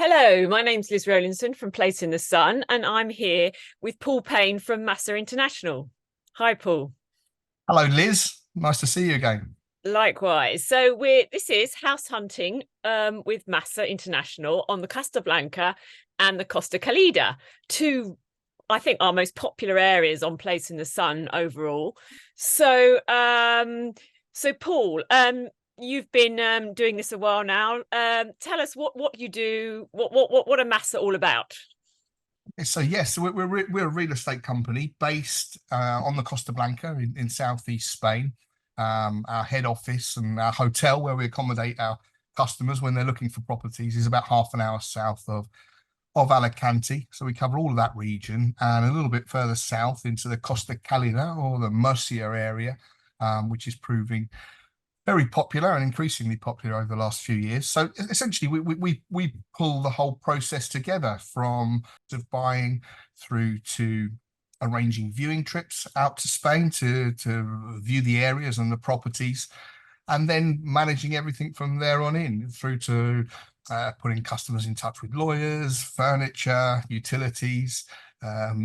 Hello, my name's Liz Rowlinson from Place in the Sun, and I'm here with Paul Payne from MASA International. Hi, Paul. Hello, Liz. Nice to see you again. Likewise. This is house hunting with MASA International on the Costa Blanca and the Costa Calida, two, I think, our most popular areas on Place in the Sun overall. So Paul, you've been doing this a while now. Tell us what you do. What are MASA all about? So yes, we're a real estate company based on the Costa Blanca in southeast Spain. Our head office and our hotel where we accommodate our customers when they're looking for properties is about half an hour south of Alicante. So we cover all of that region and a little bit further south into the Costa Calida or the Murcia area, which is proving very popular and increasingly popular over the last few years. So essentially, we pull the whole process together from sort of buying through to arranging viewing trips out to Spain to view the areas and the properties, and then managing everything from there on in through to putting customers in touch with lawyers, furniture, utilities,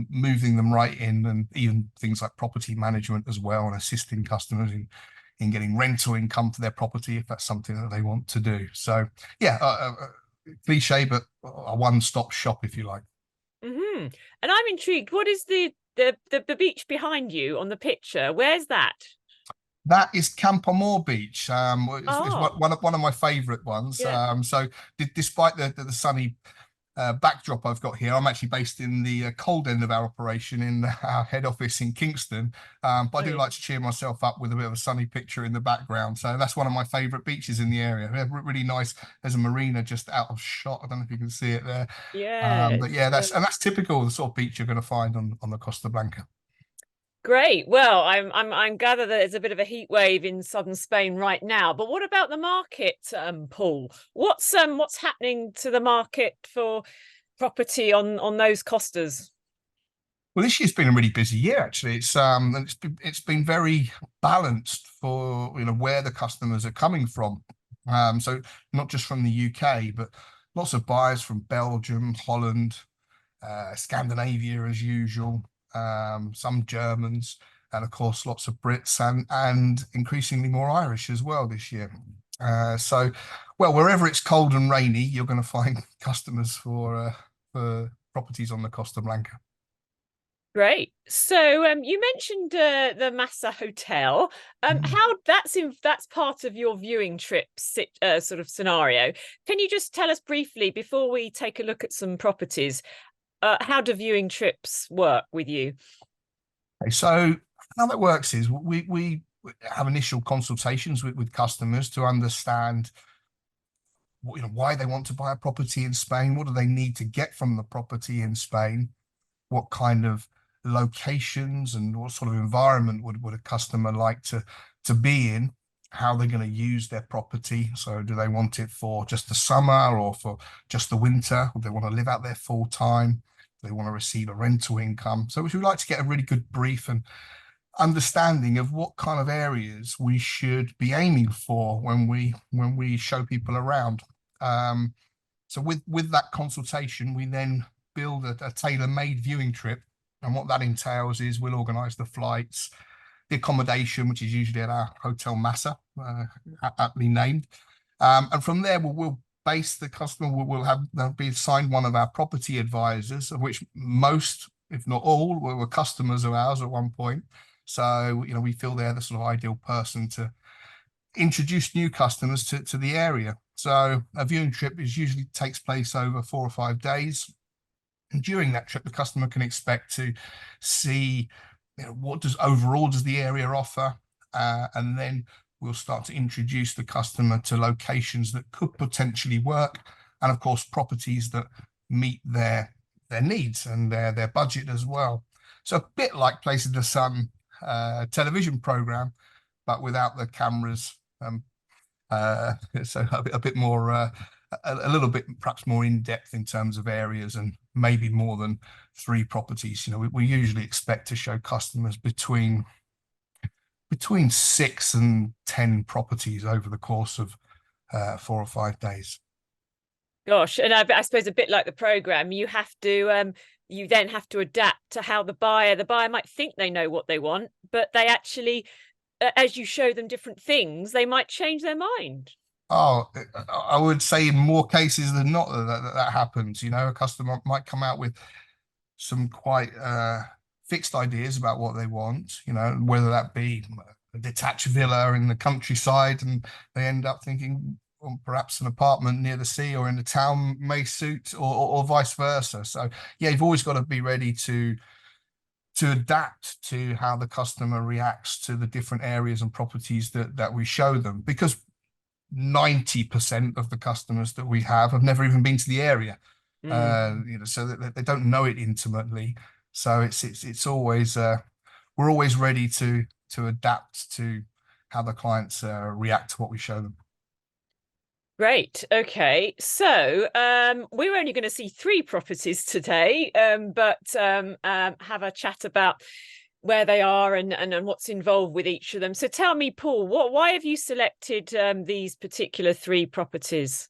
moving them right in, and even things like property management as well, and assisting customers in getting rental income for their property if that's something that they want to do. So yeah, cliche, but a one-stop shop, if you like. Mm-hmm. And I'm intrigued. What is the beach behind you on the picture? Where's that? That is Campoamor Beach. It's Oh, one of my favourite ones. yeah. So despite the sunny backdrop I've got here, I'm actually based in the cold end of our operation in our head office in Kingston. But I do Right. like to cheer myself up with a bit of a sunny picture in the background. So that's one of my favourite beaches in the area. They're really nice. There's a marina just out of shot. I don't know if you can see it there. But Yes. yeah, that's typical of the sort of beach you're going to find on the Costa Blanca. Great. Well, I'm gather that there's a bit of a heat wave in southern Spain right now. But what about the market, Paul? What's happening to the market for property on those costas? Well, this year's been a really busy year, actually. It's been very balanced for where the customers are coming from. So not just from the UK, but lots of buyers from Belgium, Holland, Scandinavia as usual, some Germans, and of course lots of Brits and increasingly more Irish as well this year. Well, wherever it's cold and rainy, you're going to find customers for properties on the Costa Blanca. Great. So you mentioned the Massa Hotel. How that's part of your viewing trip sort of scenario. Can you just tell us briefly before we take a look at some properties? How do viewing trips work with you? Okay, so how that works is we have initial consultations with customers to understand why they want to buy a property in Spain, what do they need to get from the property in Spain, what kind of locations and what sort of environment would a customer like to be in, how they're going to use their property. So do they want it for just the summer or for just the winter? Or do they want to live out there full time? Do they want to receive a rental income? So we like to get a really good brief and understanding of what kind of areas we should be aiming for when we show people around. So with that consultation, we then build a tailor-made viewing trip. And what that entails is we'll organise the flights, the accommodation, which is usually at our Hotel Massa, aptly named. And from there, we'll base the customer, they'll be assigned one of our property advisors, of which most, if not all, were customers of ours at one point. So, we feel they're the sort of ideal person to introduce new customers to the area. So a viewing trip usually takes place over 4 or 5 days. And during that trip, the customer can expect to see what does the area offer, and then we'll start to introduce the customer to locations that could potentially work, and of course properties that meet their needs and their budget as well. So a bit like Place in the Sun television program, but without the cameras. So a bit more, a little bit perhaps more in depth in terms of areas and maybe more than 3 properties. We usually expect to show customers between 6 and 10 properties over the course of 4 or 5 days. Gosh, and I suppose a bit like the program, you then have to adapt to how the buyer might think they know what they want, but they actually, as you show them different things, they might change their mind. Oh, I would say in more cases than not that happens. You know, a customer might come out with some quite fixed ideas about what they want, you know, whether that be a detached villa in the countryside, and they end up thinking, well, perhaps an apartment near the sea or in the town may suit, or vice versa. So yeah, you've always got to be ready to adapt to how the customer reacts to the different areas and properties that we show them, because 90% of the customers that we have never even been to the area, Mm. you know, so that they don't know it intimately. So it's always we're always ready to adapt to how the clients react to what we show them. Great. Okay. So we're only going to see three properties today, but have a chat about where they are and what's involved with each of them. So tell me, Paul, why have you selected these particular three properties?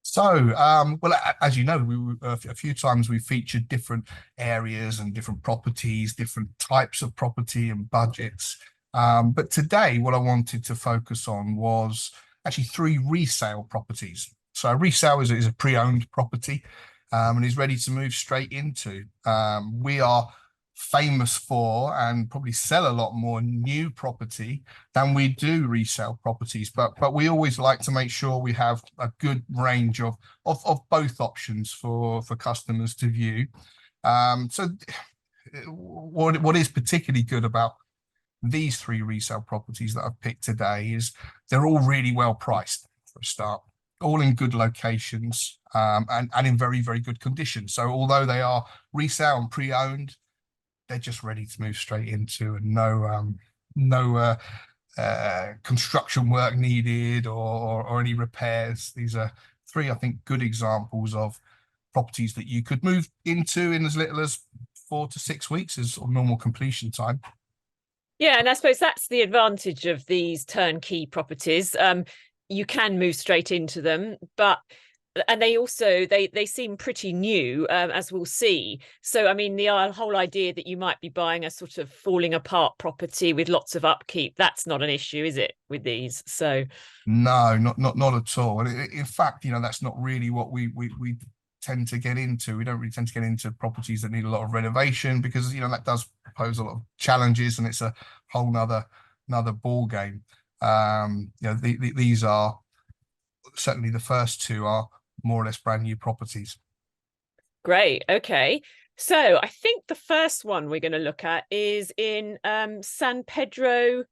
So, well, as you know, a few times we featured different areas and different properties, different types of property and budgets. But today, what I wanted to focus on was actually three resale properties. So, a resale is a pre-owned property, and is ready to move straight into. We are famous for and probably sell a lot more new property than we do resale properties, but we always like to make sure we have a good range of both options for customers to view. So what is particularly good about these three resale properties that I've picked today is they're all really well priced for a start, all in good locations, and in very, very good condition. So although they are resale and pre-owned, they're just ready to move straight into, and no construction work needed, or any repairs. These are three, I think, good examples of properties that you could move into in as little as 4 to 6 weeks as sort of normal completion time. Yeah, and I suppose that's the advantage of these turnkey properties. You can move straight into them, but and they also they seem pretty new, as we'll see. So I mean, the whole idea that you might be buying a sort of falling apart property with lots of upkeep, that's not an issue, is it, with these? So No, not at all. And in fact, you know, that's not really what we tend to get into. We don't really tend to get into properties that need a lot of renovation, because, you know, that does pose a lot of challenges, and it's a whole another ball game. You know, these are certainly, the first two are more or less brand new properties. great. Okay. So I think the first one we're going to look at is in San Pedro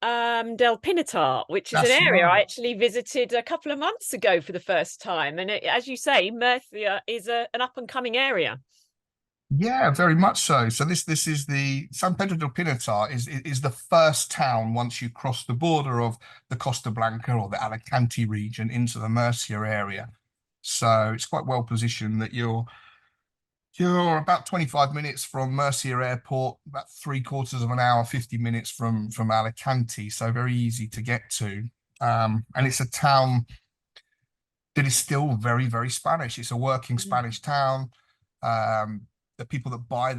del Pinatar, which is an That's area I right. actually visited a couple of months ago for the first time. And as you say, Murcia is an up and coming area. Yeah, very much so. So this is the San Pedro del Pinatar is the first town once you cross the border of the Costa Blanca or the Alicante region into the Murcia area. So it's quite well positioned that you're about 25 minutes from Murcia Airport, about 3/4 of an hour, 50 minutes from Alicante. So very easy to get to. And it's a town that is still very, very Spanish. It's a working Spanish town. The people that buy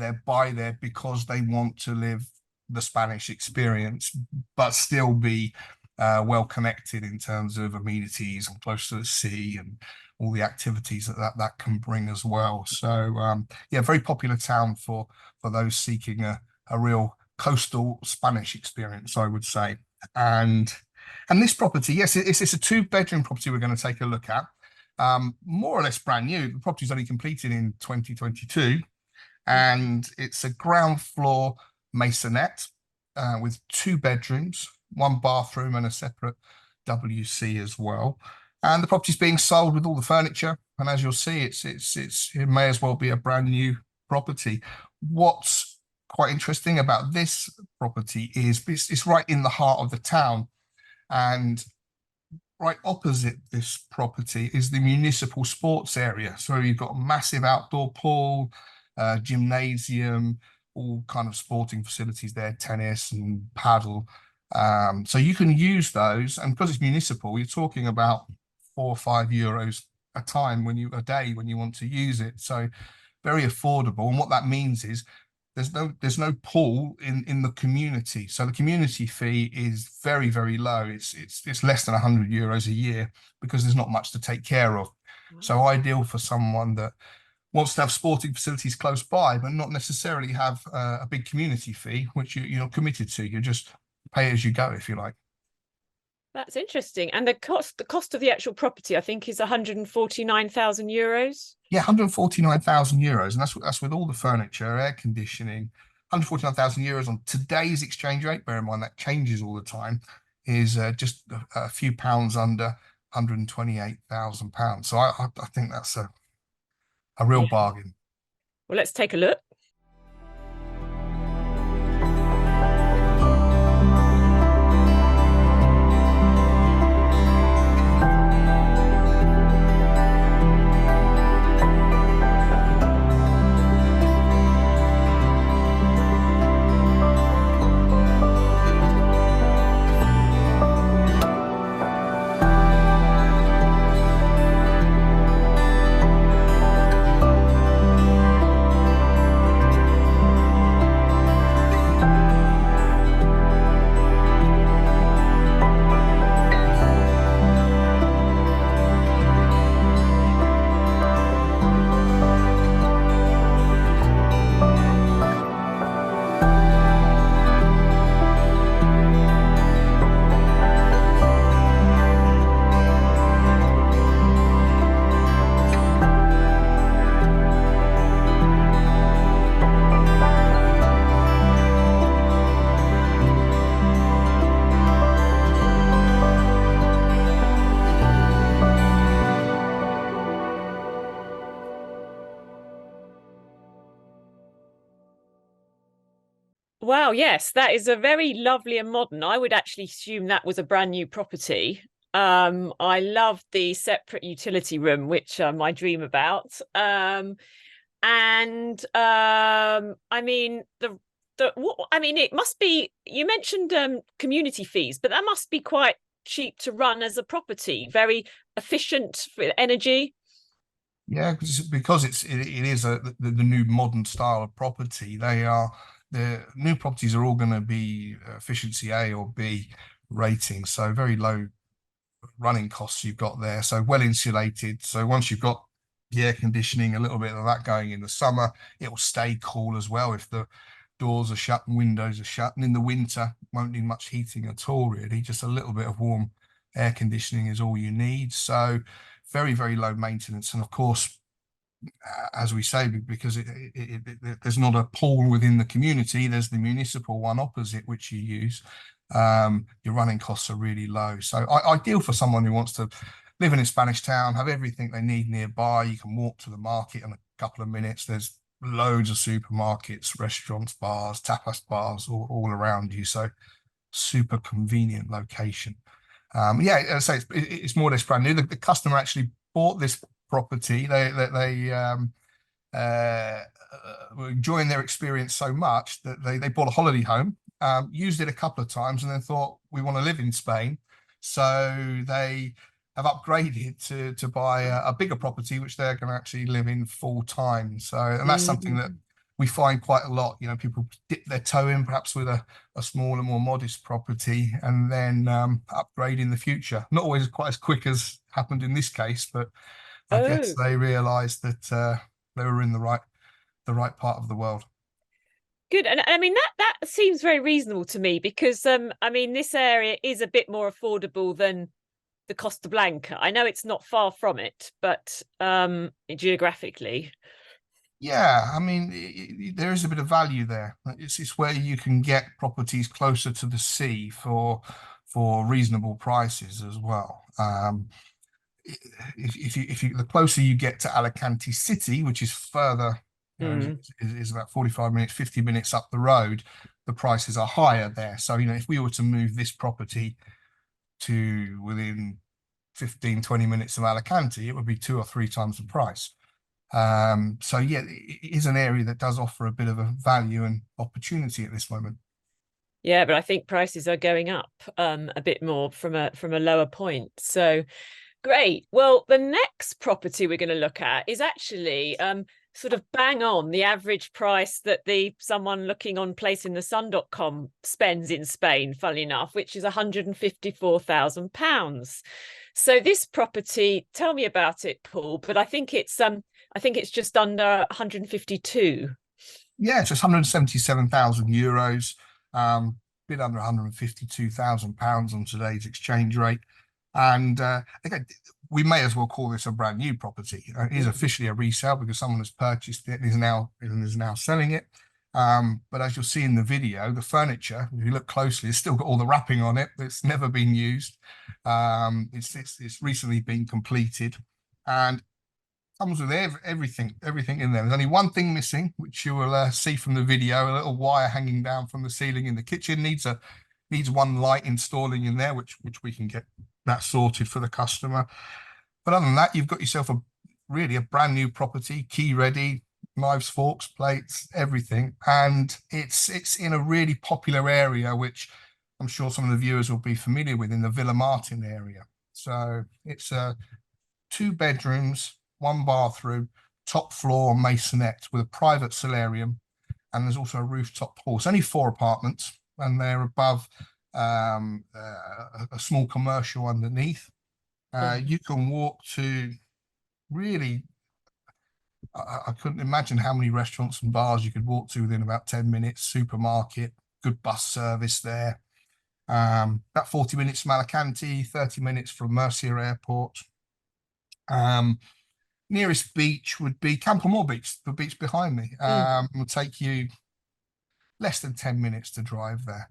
there because they want to live the Spanish experience, but still be well connected in terms of amenities and close to the sea and all the activities that can bring as well. So yeah, very popular town for those seeking a real coastal Spanish experience, I would say. And this property, yes, it's a two-bedroom property we're going to take a look at. More or less brand new. The property's only completed in 2022, and it's a ground floor maisonette with 2 bedrooms, 1 bathroom, and a separate WC as well. And the property's being sold with all the furniture, and as you'll see, it may as well be a brand new property. What's quite interesting about this property is it's right in the heart of the town, and right opposite this property is the municipal sports area. So you've got a massive outdoor pool, gymnasium, all kind of sporting facilities there, tennis and paddle. So you can use those, and because it's municipal, you're talking about €4 or €5 a time a day when you want to use it. So very affordable. And what that means is there's no pull in the community. So the community fee is very, very low. It's less than €100 a year because there's not much to take care of. So ideal for someone that wants to have sporting facilities close by, but not necessarily have a big community fee, which you're committed to. You just pay as you go, if you like. That's interesting. And the cost of the actual property, I think, is €149,000. Yeah, €149,000, and that's with all the furniture, air conditioning. €149,000 on today's exchange rate. Bear in mind that changes all the time. Is just a few pounds under £128,000. So I think that's a real Yeah. bargain. Well, let's take a look. Wow, yes, that is a very lovely and modern. I would actually assume that was a brand new property. I love the separate utility room, which I dream about. I mean it must be, you mentioned community fees, but that must be quite cheap to run as a property, very efficient for energy. Yeah, because it is the new modern style of property. The new properties are all going to be efficiency A or B rating, so very low running costs you've got there. So well insulated. So once you've got the air conditioning, a little bit of that going in the summer, it will stay cool as well if the doors are shut and windows are shut. And in the winter, won't need much heating at all, really. Just a little bit of warm air conditioning is all you need. So very, very low maintenance. And of course, as we say, because there's not a pool within the community, there's the municipal one opposite which you use. Your running costs are really low. So ideal for someone who wants to live in a Spanish town, have everything they need nearby. You can walk to the market in a couple of minutes. There's loads of supermarkets, restaurants, bars, tapas bars all around you. So super convenient location. Yeah, as I say, it's more or less brand new. The customer actually bought this property. They were enjoying their experience so much that they bought a holiday home, used it a couple of times, and then thought, we want to live in Spain. So they have upgraded to buy a bigger property, which they're going to actually live in full time. So, and that's something that we find quite a lot. People dip their toe in perhaps with a smaller, more modest property, and then upgrade in the future. Not always quite as quick as happened in this case, but I guess they realised that they were in the right part of the world. Good. And I mean, that seems very reasonable to me, because I mean, this area is a bit more affordable than the Costa Blanca. I know it's not far from it, but geographically. Yeah, I mean, there is a bit of value there. It's where you can get properties closer to the sea for reasonable prices as well. If you the closer you get to Alicante City, which is further, is about 45 minutes, 50 minutes up the road, the prices are higher there. So, if we were to move this property to within 15, 20 minutes of Alicante, it would be 2 or 3 times the price. So yeah, it is an area that does offer a bit of a value and opportunity at this moment. Yeah, but I think prices are going up a bit more from a lower point. So Great. Well, the next property we're going to look at is actually sort of bang on the average price that someone looking on placeinthesun.com spends in Spain, funnily enough, which is £154,000. So this property, tell me about it, Paul, but I think it's just under 152. Yeah, it's just €177,000, bit under £152,000 on today's exchange rate. And again, we may as well call this a brand new property. It is officially a resale because someone has purchased it and is now selling it. But as you'll see in the video, the furniture, if you look closely, it's still got all the wrapping on it. It's never been used. It's recently been completed, and comes with everything in there. There's only one thing missing, which you will see from the video. A little wire hanging down from the ceiling in the kitchen needs one light installing in there, which we can get that sorted for the customer. But other than that, you've got yourself really a brand new property, key ready, knives, forks, plates, everything. And it's in a really popular area, which I'm sure some of the viewers will be familiar with, in the Villamartin area. So it's 2 bedrooms, 1 bathroom, top floor masonette with a private solarium, and there's also a rooftop pool. It's only 4 apartments, and they're above a small commercial underneath. You can walk to really, I couldn't imagine how many restaurants and bars you could walk to within about 10 minutes, supermarket, good bus service there. About 40 minutes from Alicante, 30 minutes from Murcia Airport. Nearest beach would be Campoamor Beach, the beach behind me. Will take you less than 10 minutes to drive there.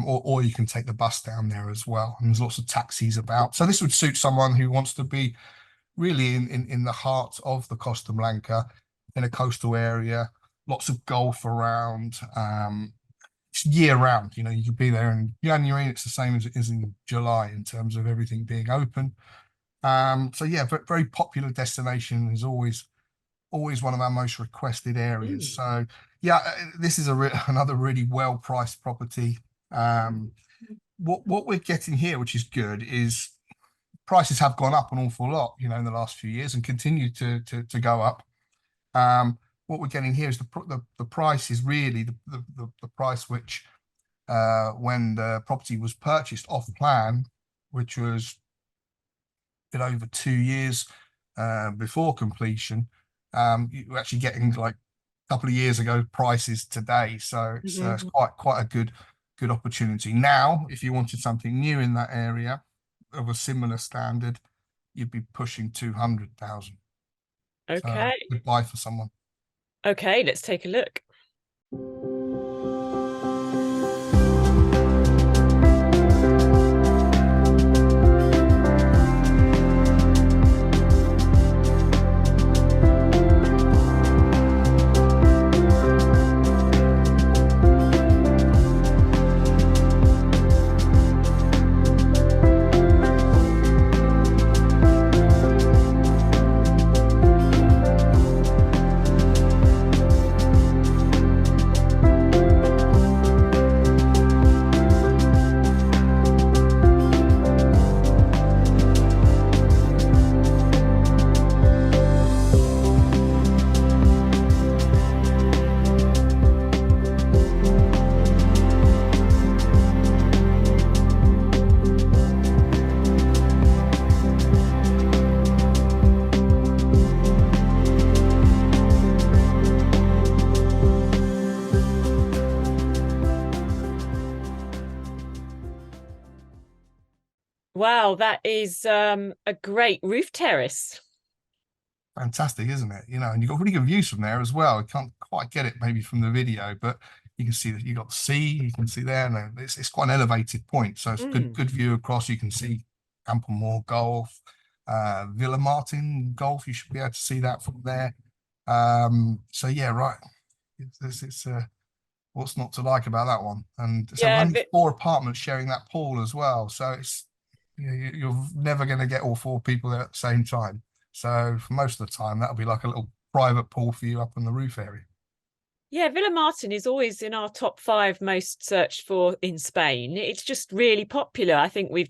Or you can take the bus down there as well. And there's lots of taxis about. So this would suit someone who wants to be really in the heart of the Costa Blanca, in a coastal area, lots of golf around. It's year round, you could be there in January. It's the same as it is in July in terms of everything being open. So yeah, very popular destination, is always one of our most requested areas. So yeah, this is another really well priced property. What we're getting here, which is good, is prices have gone up an awful lot, in the last few years, and continue to go up. What we're getting here is the price is really the price which when the property was purchased off plan, which was a bit over 2 years before completion, you were actually getting, like, a couple of years ago prices today. So it's quite a good opportunity. Now, if you wanted something new in that area of a similar standard, you'd be pushing 200,000. Okay. So good buy for someone. Okay, let's take a look. Wow, that is a great roof terrace. Fantastic, isn't it? And you've got really good views from there as well. You can't quite get it maybe from the video, but you can see that you've got the sea. You can see there, and it's quite an elevated point, so it's good view across. You can see Campoamor Golf, Villamartin Golf. You should be able to see that from there. So yeah, right. It's what's not to like about that one? And so only 4 apartments sharing that pool as well. So it's you're never going to get all 4 people there at the same time. So for most of the time, that'll be like a little private pool for you up in the roof area. Yeah, Villamartin is always in our top 5 most searched for in Spain. It's just really popular. I think we've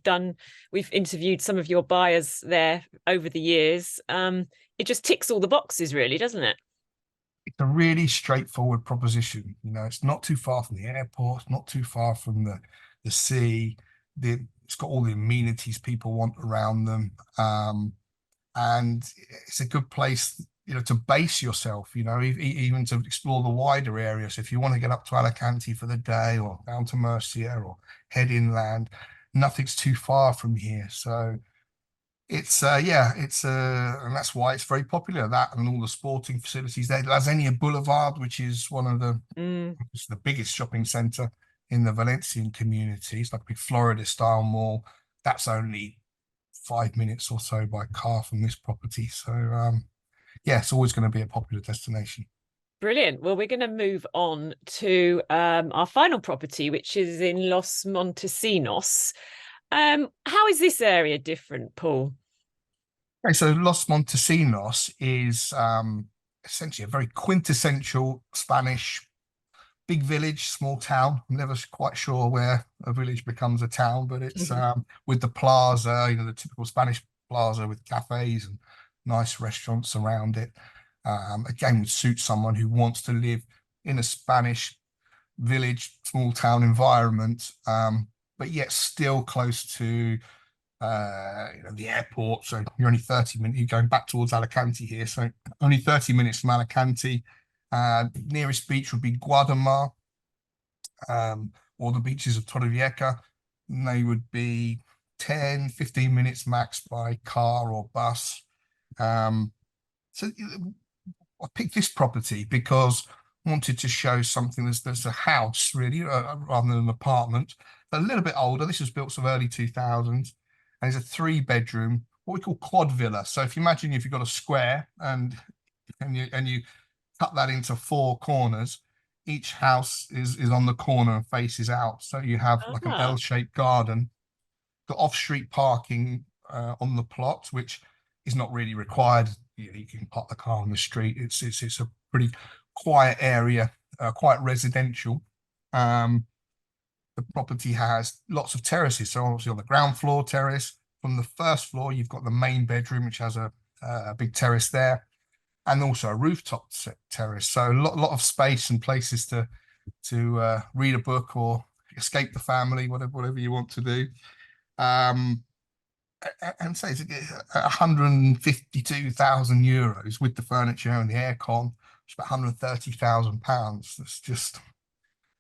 interviewed some of your buyers there over the years. It just ticks all the boxes, really, doesn't it? It's a really straightforward proposition. You know, it's not too far from the airport, not too far from the sea. It's got all the amenities people want around them. And it's a good place, you know, to base yourself, you know, even to explore the wider area. So if you want to get up to Alicante for the day or down to Murcia or head inland, nothing's too far from here. So it's yeah, it's and that's why it's very popular. That and all the sporting facilities there. Lasenia Boulevard, which is one of it's the biggest shopping center in the Valencian community. It's like a big Florida style mall. That's only 5 minutes or so by car from this property. So yeah, it's always going to be a popular destination. Brilliant. Well, we're going to move on to our final property, which is in Los Montesinos. How is this area different, Paul? Okay, so Los Montesinos is essentially a very quintessential Spanish big village, small town. I'm never quite sure where a village becomes a town, but it's with the plaza, you know, the typical Spanish plaza with cafes and nice restaurants around it. Again, would suit someone who wants to live in a Spanish village, small town environment, but yet still close to you know, the airport. So you're only 30 minutes, you're going back towards Alicante here. So only 30 minutes from Alicante. Nearest beach would be Guadamar, or the beaches of Torrevieja. And they would be 10, 15 minutes max by car or bus. So I picked this property because I wanted to show something that's a house, really, rather than an apartment. A little bit older. This was built sort of early 2000s. And it's a 3-bedroom, what we call quad villa. So if you imagine if you've got a square and you cut that into 4 corners, each house is on the corner and faces out. So you have like an Ah, L-shaped garden, got off-street parking on the plot, which is not really required. You can park the car on the street. It's a pretty quiet area, quite residential. The property has lots of terraces. So obviously on the ground floor terrace, from the first floor, you've got the main bedroom, which has a big terrace there, and also a rooftop terrace. So a lot of space and places to read a book or escape the family, whatever you want to do. And say it's 152,000 euros with the furniture and the aircon. It's about £130,000. That's just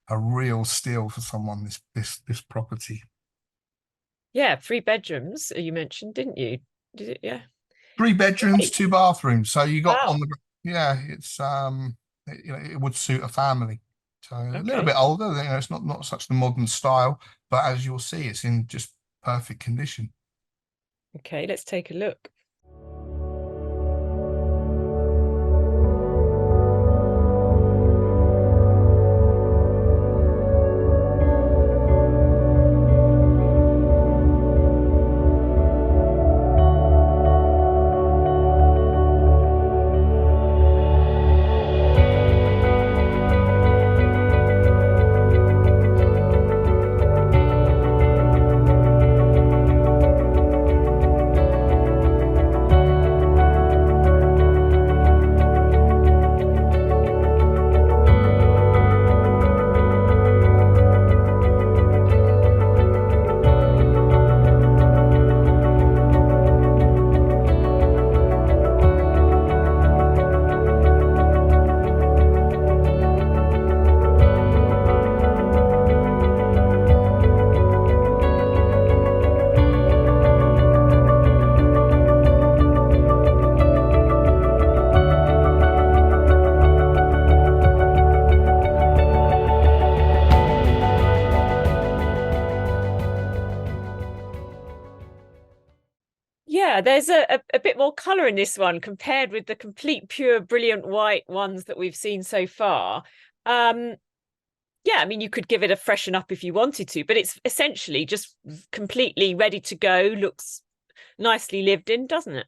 a real steal for someone, this property. yeah, 3 bedrooms you mentioned, didn't you? Did it? Yeah. 3 bedrooms, Great. 2 bathrooms. So you got Wow. on the, yeah, it's you know, it would suit a family. So a little Okay. bit older, you know, it's not such the modern style, but as you'll see, it's in just perfect condition. Okay, let's take a look. Yeah, there's a bit more colour in this one compared with the complete, pure, brilliant white ones that we've seen so far. Um, yeah, I mean, you could give it a freshen up if you wanted to, but it's essentially just completely ready to go. Looks nicely lived in, doesn't it?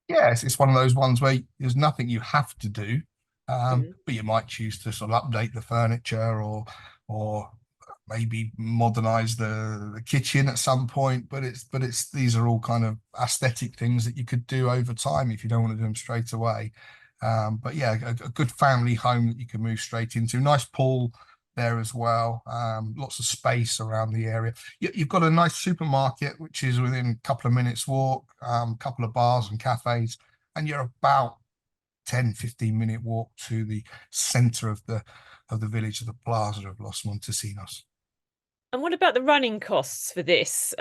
Yeah, it's one of those ones where there's nothing you have to do. But you might choose to sort of update the furniture or maybe modernize the kitchen at some point. But it's these are all kind of aesthetic things that you could do over time if you don't want to do them straight away. But yeah, a good family home that you can move straight into. Nice pool there as well. Lots of space around the area. You've got a nice supermarket which is within a couple of minutes walk, couple of bars and cafes, and you're about 10-15 minute walk to the center of the village, of the plaza of Los Montesinos. And what about the running costs for this,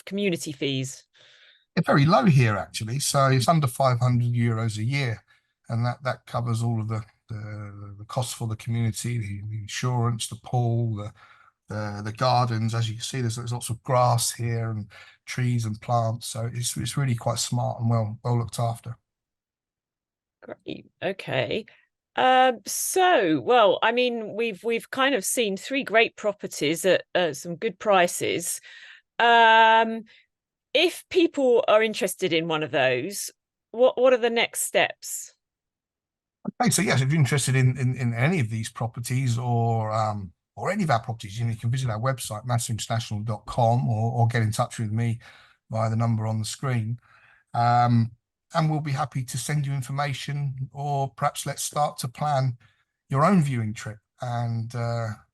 community fees? They're very low here actually, so it's under €500 a year, and that covers all of the costs for the community, the insurance, the pool, the gardens. As you can see, there's lots of grass here and trees and plants, so it's really quite smart and well looked after. Great. Okay. Well, I mean, we've kind of seen three great properties at some good prices. If people are interested in one of those, what are the next steps? Okay, so yes, if you're interested in any of these properties or any of our properties, you can visit our website, masainternational.com, or get in touch with me via the number on the screen. And we'll be happy to send you information, or perhaps let's start to plan your own viewing trip, and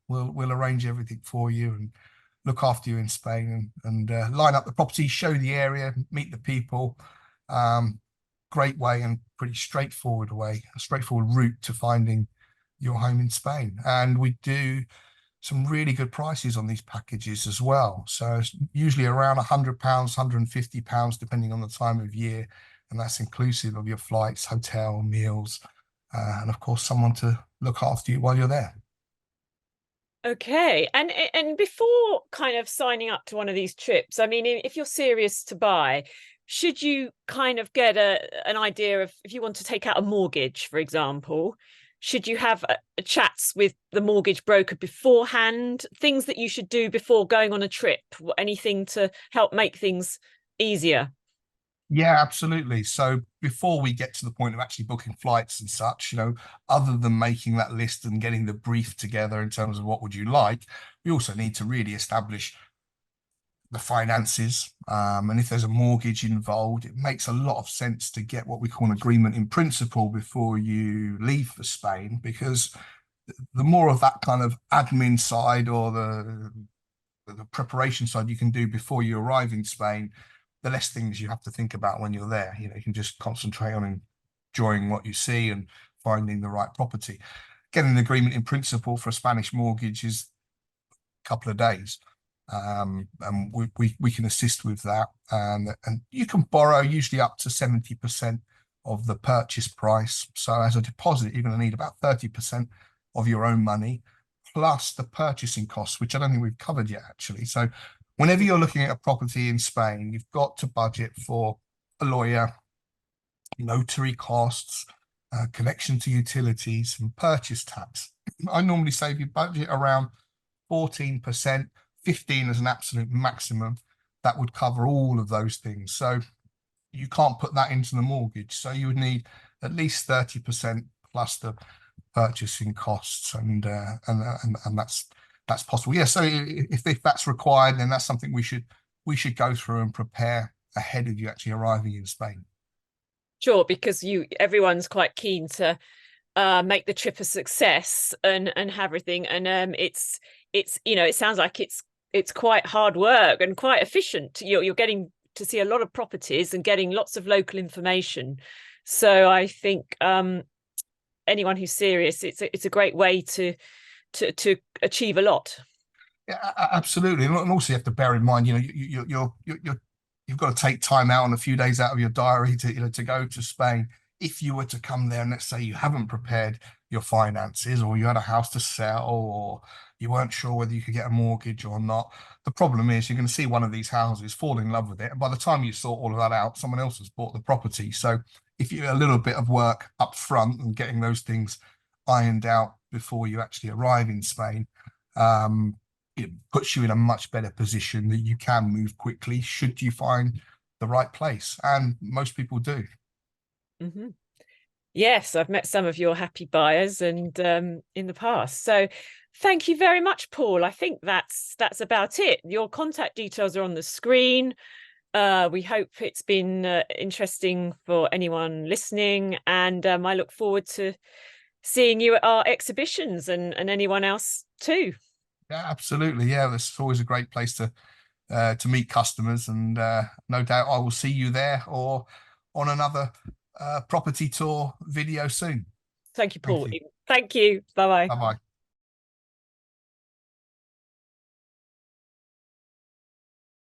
we'll arrange everything for you and look after you in Spain, and line up the property, show the area, meet the people. Great way and pretty straightforward a straightforward route to finding your home in Spain. And we do some really good prices on these packages as well. So it's usually around £100, £150, depending on the time of year. And that's inclusive of your flights, hotel, meals, and of course, someone to look after you while you're there. Okay. And before kind of signing up to one of these trips, I mean, if you're serious to buy, should you kind of get an idea of, if you want to take out a mortgage, for example, should you have chats with the mortgage broker beforehand? Things that you should do before going on a trip? Anything to help make things easier? Yeah, absolutely. So before we get to the point of actually booking flights and such, other than making that list and getting the brief together in terms of what would you like, we also need to really establish the finances. And if there's a mortgage involved, it makes a lot of sense to get what we call an agreement in principle before you leave for Spain, because the more of that kind of admin side, or the preparation side you can do before you arrive in Spain, the less things you have to think about when you're there. You can just concentrate on enjoying what you see and finding the right property. Getting an agreement in principle for a Spanish mortgage is a couple of days. And we can assist with that, and you can borrow usually up to 70% of the purchase price. So as a deposit, you're going to need about 30% of your own money, plus the purchasing costs, which I don't think we've covered yet actually. So whenever you're looking at a property in Spain, you've got to budget for a lawyer, notary costs, connection to utilities, and purchase tax. I normally say if you budget around 14%, 15 as an absolute maximum, that would cover all of those things. So you can't put that into the mortgage. So you would need at least 30% plus the purchasing costs, and that's possible. Yeah. So if that's required, then that's something we should go through and prepare ahead of you actually arriving in Spain. Sure, because everyone's quite keen to make the trip a success and have everything, and it's it sounds like it's quite hard work and quite efficient. You're getting to see a lot of properties and getting lots of local information. So I think anyone who's serious, it's a great way to achieve a lot. Yeah, absolutely. And also you have to bear in mind, you've got to take time out, and a few days out of your diary to go to Spain. If you were to come there and let's say you haven't prepared your finances, or you had a house to sell, or you weren't sure whether you could get a mortgage or not, the problem is you're going to see one of these houses, fall in love with it, and by the time you sort all of that out, someone else has bought the property. So if you a little bit of work up front and getting those things ironed out before you actually arrive in Spain, it puts you in a much better position that you can move quickly should you find the right place, and most people do. Mm-hmm. Yes, I've met some of your happy buyers and in the past. So thank you very much, Paul. I think that's about it. Your contact details are on the screen. We hope it's been interesting for anyone listening, and I look forward to seeing you at our exhibitions and anyone else too. Yeah, absolutely. Yeah, this is always a great place to meet customers, and no doubt I will see you there or on another property tour video soon. Thank you, Thank Paul. you. Thank you. Bye bye. Bye bye.